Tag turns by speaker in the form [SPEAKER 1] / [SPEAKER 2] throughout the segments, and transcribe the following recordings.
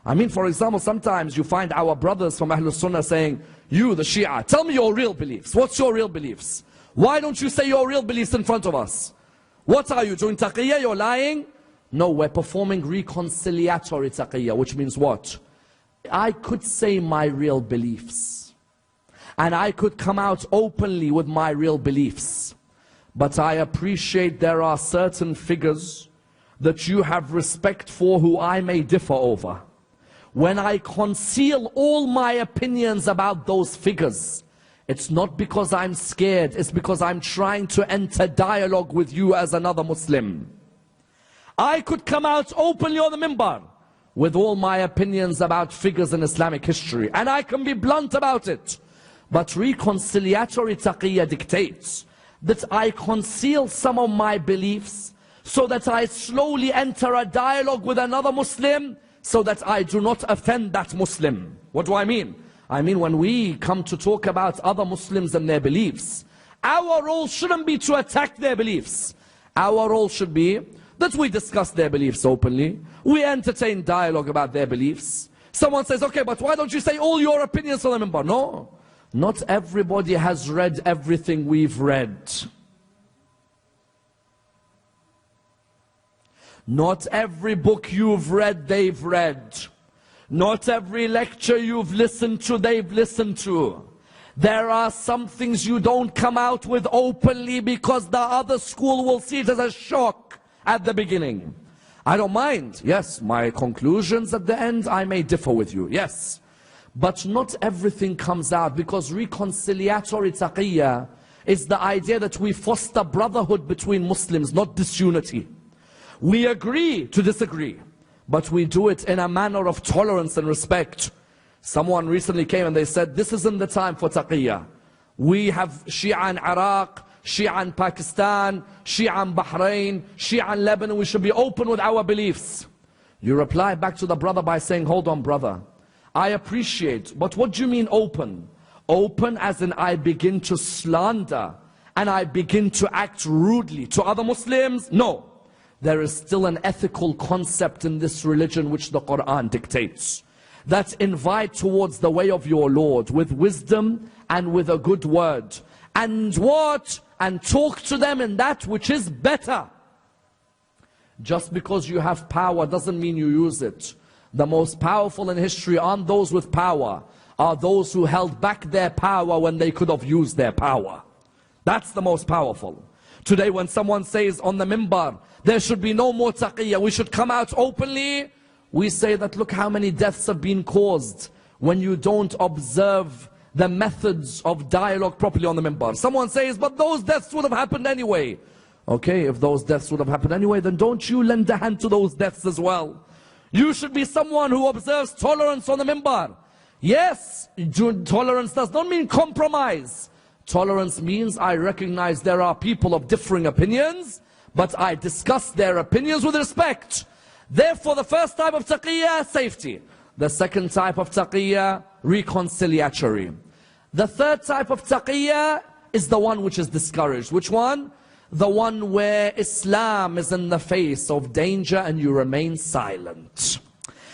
[SPEAKER 1] I mean, for example, sometimes you find our brothers from Ahlul Sunnah saying, you, the Shia, tell me your real beliefs. What's your real beliefs? Why don't you say your real beliefs in front of us? What are you doing taqiyyah? You're lying? No, we're performing reconciliatory taqiyyah, which means what? I could say my real beliefs, and I could come out openly with my real beliefs, but I appreciate there are certain figures that you have respect for who I may differ over. When I conceal all my opinions about those figures, it's not because I'm scared, it's because I'm trying to enter dialogue with you as another Muslim. I could come out openly on the minbar with all my opinions about figures in Islamic history, and I can be blunt about it. But reconciliatory taqiyyah dictates that I conceal some of my beliefs so that I slowly enter a dialogue with another Muslim so that I do not offend that Muslim. What do I mean? I mean, when we come to talk about other Muslims and their beliefs, our role shouldn't be to attack their beliefs. Our role should be that we discuss their beliefs openly. We entertain dialogue about their beliefs. Someone says, okay, but why don't you say all your opinions on the minbar? No, not everybody has read everything we've read. Not every book you've read, they've read. Not every lecture you've listened to, they've listened to. There are some things you don't come out with openly because the other school will see it as a shock at the beginning. I don't mind. Yes, my conclusions at the end, I may differ with you. Yes. But not everything comes out, because reconciliatory taqiyyah is the idea that we foster brotherhood between Muslims, not disunity. We agree to disagree, but we do it in a manner of tolerance and respect. Someone recently came and they said, this isn't the time for taqiyyah. We have Shi'a in Iraq, Shi'a in Pakistan, Shi'a in Bahrain, Shi'a in Lebanon. We should be open with our beliefs. You reply back to the brother by saying, hold on, brother. I appreciate, but what do you mean open? Open as in I begin to slander and I begin to act rudely to other Muslims? No. There is still an ethical concept in this religion which the Quran dictates, that invite towards the way of your Lord with wisdom and with a good word. And what? And talk to them in that which is better. Just because you have power doesn't mean you use it. The most powerful in history aren't those with power, are those who held back their power when they could have used their power. That's the most powerful. Today when someone says on the minbar, there should be no more taqiyyah, we should come out openly, we say that look how many deaths have been caused when you don't observe the methods of dialogue properly on the minbar. Someone says, but those deaths would have happened anyway. Okay, if those deaths would have happened anyway, then don't you lend a hand to those deaths as well. You should be someone who observes tolerance on the minbar. Yes, tolerance does not mean compromise. Tolerance means I recognize there are people of differing opinions, but I discuss their opinions with respect. Therefore, the first type of taqiyyah, safety. The second type of taqiyyah, reconciliatory. The third type of taqiyyah is the one which is discouraged. Which one? The one where Islam is in the face of danger and you remain silent.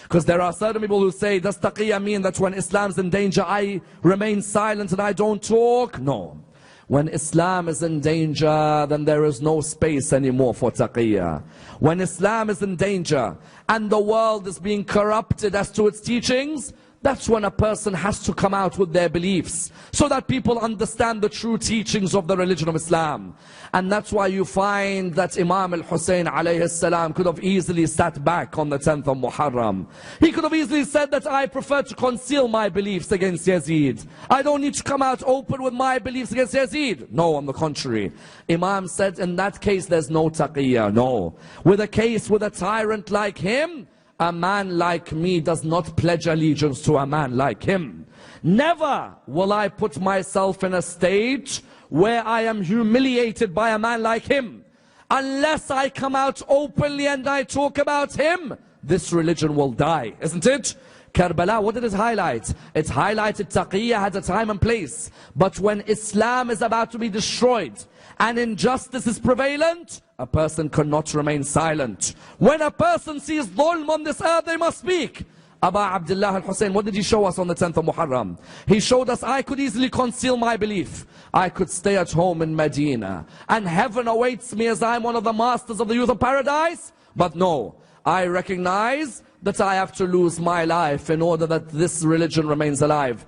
[SPEAKER 1] Because there are certain people who say, does taqiyyah mean that when Islam's in danger, I remain silent and I don't talk? No. When Islam is in danger, then there is no space anymore for taqiyyah. When Islam is in danger and the world is being corrupted as to its teachings, that's when a person has to come out with their beliefs so that people understand the true teachings of the religion of Islam. And that's why you find that Imam Al-Hussein alayhi salam could have easily sat back on the 10th of Muharram. He could have easily said that I prefer to conceal my beliefs against Yazid. I don't need to come out open with my beliefs against Yazid. No, on the contrary. Imam said in that case there's no taqiyyah. No. With a case with a tyrant like him, a man like me does not pledge allegiance to a man like him. Never will I put myself in a state where I am humiliated by a man like him. Unless I come out openly and I talk about him, this religion will die, isn't it? Karbala, what did it highlight? It highlighted taqiyyah had a time and place. But when Islam is about to be destroyed and injustice is prevalent, a person cannot remain silent. When a person sees dhulm on this earth, they must speak. Aba Abdullah Al-Hussein, what did he show us on the 10th of Muharram? He showed us I could easily conceal my belief. I could stay at home in Medina, and heaven awaits me as I'm one of the masters of the youth of paradise. But no, I recognize that I have to lose my life in order that this religion remains alive.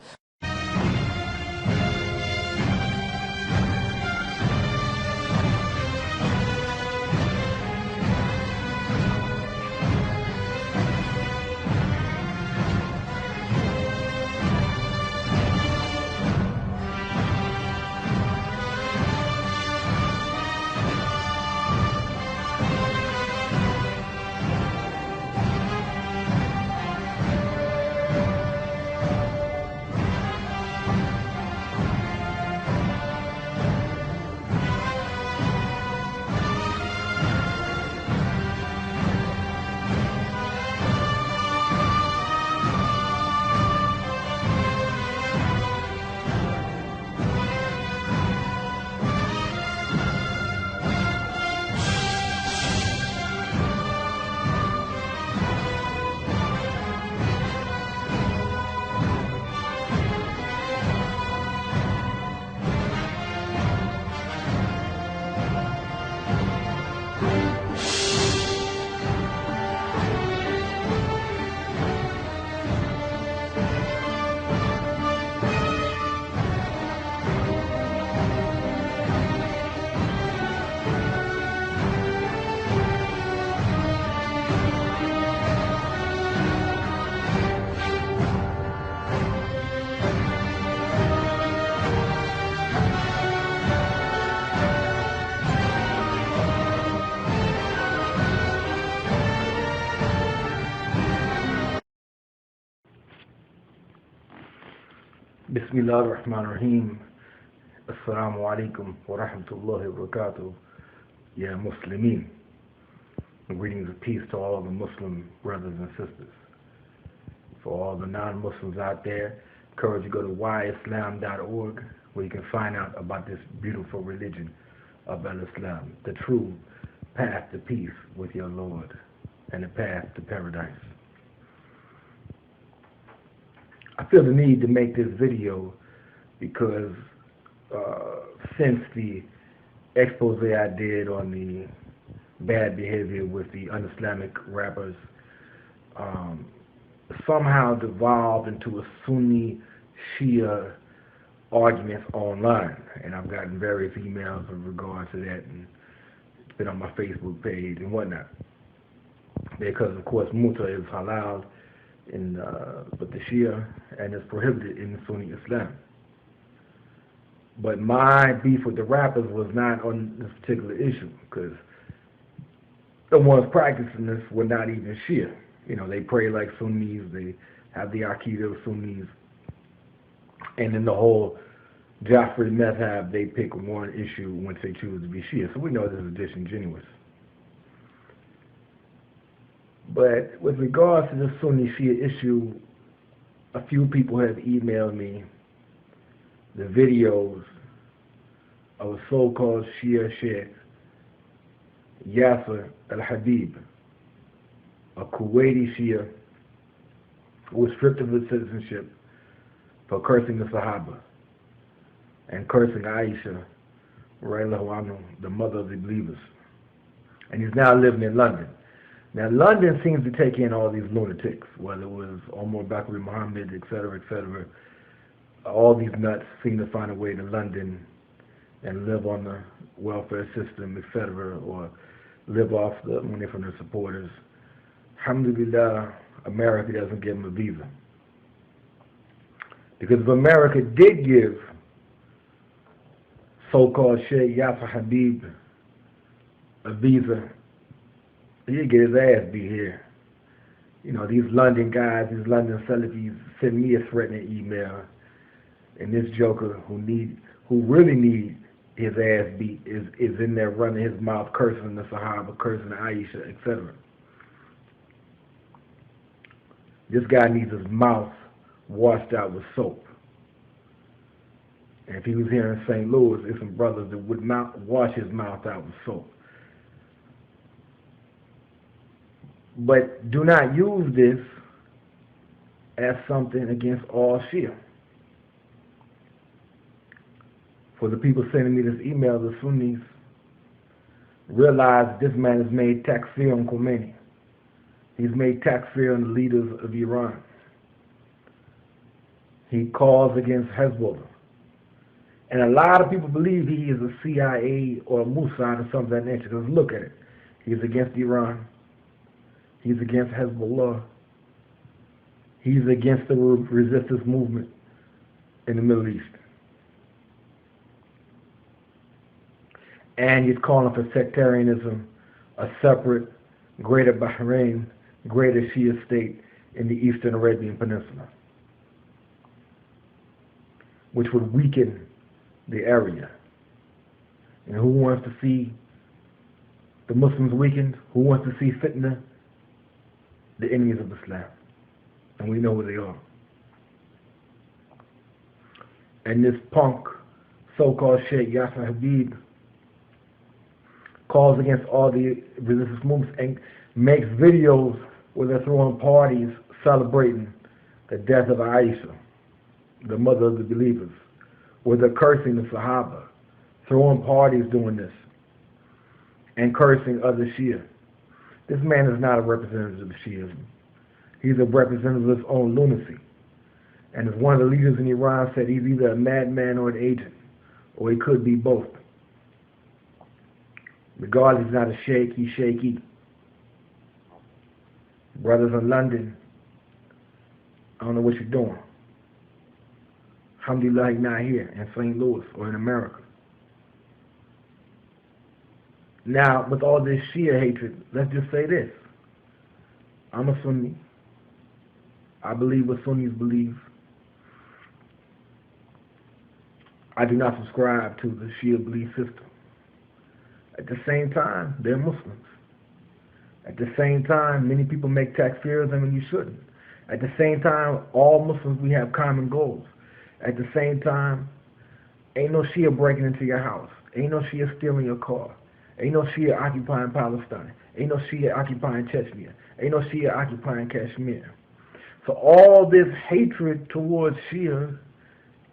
[SPEAKER 2] Bismillah ar-Rahman ar-Rahim. Assalamu alaikum wa rahmatullahi wa barakatuh. Ya Muslimin. Greetings of peace to all the Muslim brothers and sisters. For all the non-Muslims out there, encourage you to go to yislam.org, where you can find out about this beautiful religion of Al-Islam, the true path to peace with your Lord and the path to paradise. I feel the need to make this video because since the expose I did on the bad behavior with the un-Islamic rappers somehow devolved into a Sunni Shia arguments online, and I've gotten various emails in regards to that, and it's been on my Facebook page and whatnot, because of course muta is halal with the Shia, and it's prohibited in Sunni Islam. But my beef with the rappers was not on this particular issue, because the ones practicing this were not even Shia. You know, they pray like Sunnis, they have the Aqidah of Sunnis, and in the whole Jafri Madhab, they pick one issue once they choose to be Shia. So we know this is disingenuous. But with regards to the Sunni Shia issue, a few people have emailed me the videos of a so-called Shia Sheikh, Yassir Al-Habib, a Kuwaiti Shia who was stripped of his citizenship for cursing the Sahaba and cursing Aisha, radiallahu anhu, the mother of the believers. And he's now living in London. Now, London seems to take in all these lunatics, whether it was Omar Bakri Muhammad, etc., etc. All these nuts seem to find a way to London and live on the welfare system, etc., or live off the money from their supporters. Alhamdulillah, America doesn't give them a visa. Because if America did give so-called Sheikh Yassir Al-Habib a visa, he'd get his ass beat here. You know, these London guys, these London Salafis send me a threatening email, and this joker who really need his ass beat is in there running his mouth, cursing the Sahaba, cursing Aisha, etc. This guy needs his mouth washed out with soap. And if he was here in St. Louis, there's some brothers that would not wash his mouth out with soap. But do not use this as something against all Shia. For the people sending me this email, the Sunnis, realize this man has made takfir on Khomeini. He's made takfir on the leaders of Iran. He calls against Hezbollah. And a lot of people believe he is a CIA or a Mossad or something of that nature. Because look at it. He's against Iran. He's against Hezbollah. He's against the resistance movement in the Middle East. And he's calling for sectarianism, a separate greater Bahrain, greater Shia state in the Eastern Arabian Peninsula, which would weaken the area. And who wants to see the Muslims weakened? Who wants to see fitna? The enemies of Islam. And we know who they are. And this punk, so-called Sheikh Yassir Al-Habib, calls against all the resistance movements and makes videos where they're throwing parties celebrating the death of Aisha, the mother of the believers, where they're cursing the Sahaba, throwing parties doing this, and cursing other Shia. This man is not a representative of Shiism. He's a representative of his own lunacy. And as one of the leaders in Iran said, he's either a madman or an agent, or he could be both. Regardless, he's not a sheikh, he's shaky. Brothers in London, I don't know what you're doing. Alhamdulillah, he's not here in St. Louis or in America. Now, with all this Shia hatred, let's just say this. I'm a Sunni. I believe what Sunnis believe. I do not subscribe to the Shia belief system. At the same time, they're Muslims. At the same time, many people make takfir of them and you shouldn't. At the same time, all Muslims, we have common goals. At the same time, ain't no Shia breaking into your house. Ain't no Shia stealing your car. Ain't no Shia occupying Palestine. Ain't no Shia occupying Chechnya. Ain't no Shia occupying Kashmir. So all this hatred towards Shia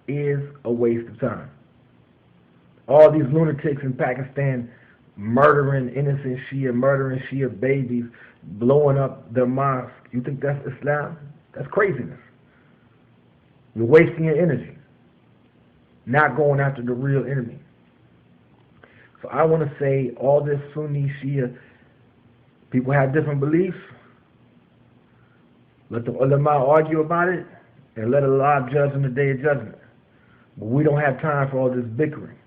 [SPEAKER 2] is a waste of time. All these lunatics in Pakistan murdering innocent Shia, murdering Shia babies, blowing up their mosque. You think that's Islam? That's craziness. You're wasting your energy, not going after the real enemy. So I want to say all this Sunni, Shia, people have different beliefs. Let the ulama argue about it, and let Allah judge on the day of judgment. But we don't have time for all this bickering.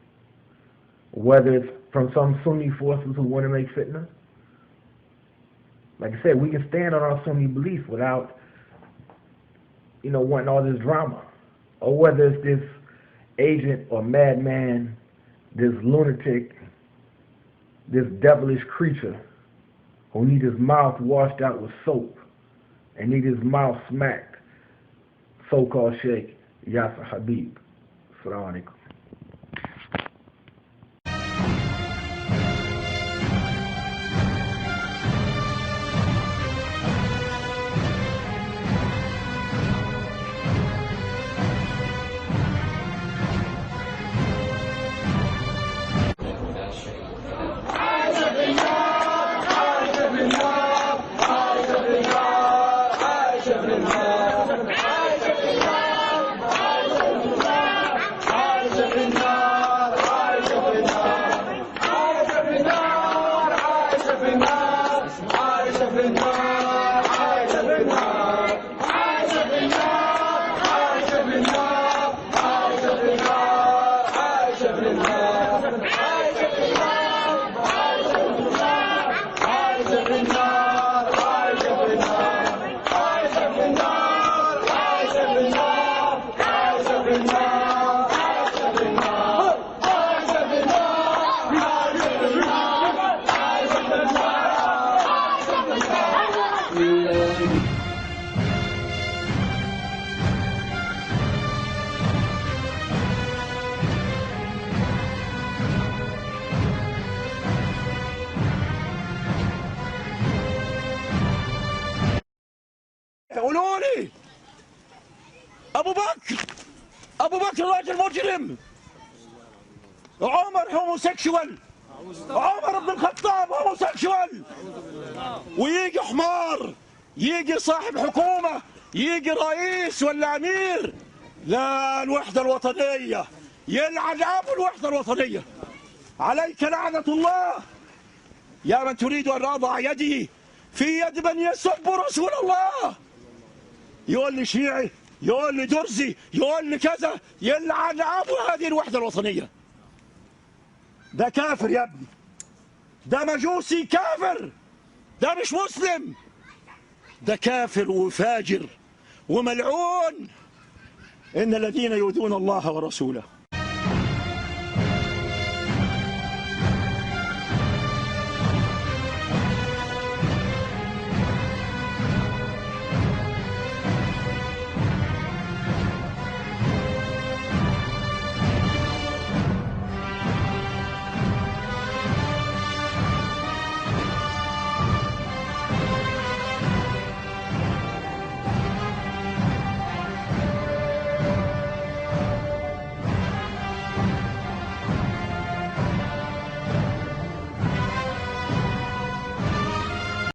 [SPEAKER 2] Whether it's from some Sunni forces who want to make fitna. Like I said, we can stand on our Sunni belief without, wanting all this drama. Or whether it's this agent or madman, this lunatic, this devilish creature who need his mouth washed out with soap and need his mouth smacked, so-called Sheikh Yassir Al-Habib. Assalamu alaikum.
[SPEAKER 3] قولوا لي ابو بكر راجل مجرم، عمر هوموسيكشوال، عمر بن الخطاب هوموسيكشوال، ويجي حمار، يجي صاحب حكومه، يجي رئيس ولا امير، لا الوحده الوطنيه، يلعن ابو الوحده الوطنيه. عليك لعنه الله يا من تريد ان اضع يدي في يد من يسب رسول الله، يقول لي شيعي، يقول لي درزي، يقول لي كذا، يلعن ابو هذه الوحده الوطنيه. ده كافر يا ابني، ده مجوسي كافر، ده مش مسلم، ده كافر وفاجر وملعون. إن الذين يؤذون الله ورسوله